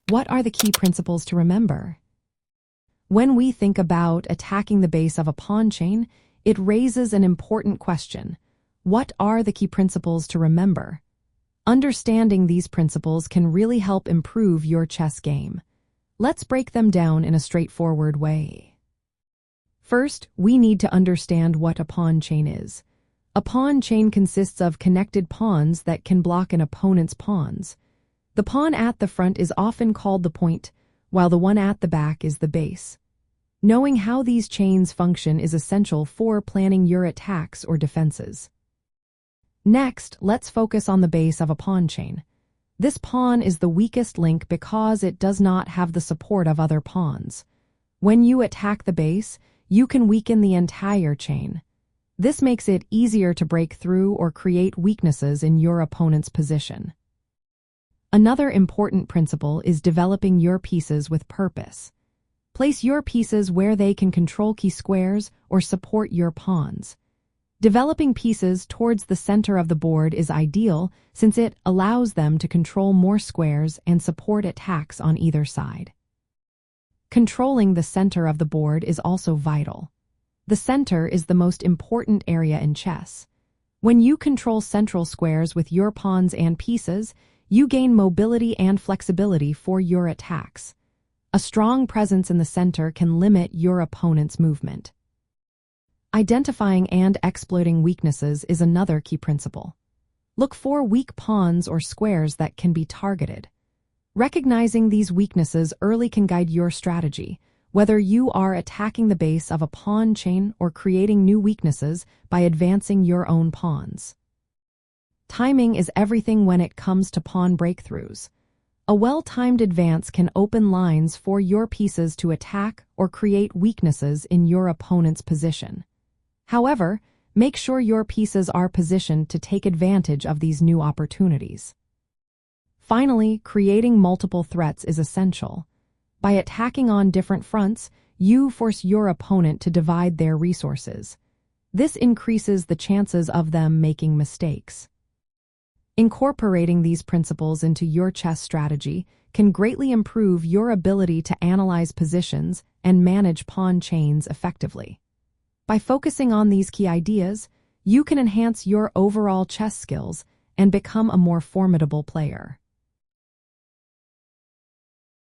What are the key principles to remember? When we think about attacking the base of a pawn chain, it raises an important question. What are the key principles to remember? Understanding these principles can really help improve your chess game. Let's break them down in a straightforward way. First, we need to understand what a pawn chain is. A pawn chain consists of connected pawns that can block an opponent's pawns. The pawn at the front is often called the point, while the one at the back is the base. Knowing how these chains function is essential for planning your attacks or defenses. Next, let's focus on the base of a pawn chain. This pawn is the weakest link because it does not have the support of other pawns. When you attack the base, you can weaken the entire chain. This makes it easier to break through or create weaknesses in your opponent's position. Another important principle is developing your pieces with purpose. Place your pieces where they can control key squares or support your pawns. Developing pieces towards the center of the board is ideal since it allows them to control more squares and support attacks on either side. Controlling the center of the board is also vital. The center is the most important area in chess. When you control central squares with your pawns and pieces, you gain mobility and flexibility for your attacks. A strong presence in the center can limit your opponent's movement. Identifying and exploiting weaknesses is another key principle. Look for weak pawns or squares that can be targeted. Recognizing these weaknesses early can guide your strategy, whether you are attacking the base of a pawn chain or creating new weaknesses by advancing your own pawns. Timing is everything when it comes to pawn breakthroughs. A well-timed advance can open lines for your pieces to attack or create weaknesses in your opponent's position. However, make sure your pieces are positioned to take advantage of these new opportunities. Finally, creating multiple threats is essential. By attacking on different fronts, you force your opponent to divide their resources. This increases the chances of them making mistakes. Incorporating these principles into your chess strategy can greatly improve your ability to analyze positions and manage pawn chains effectively. By focusing on these key ideas, you can enhance your overall chess skills and become a more formidable player.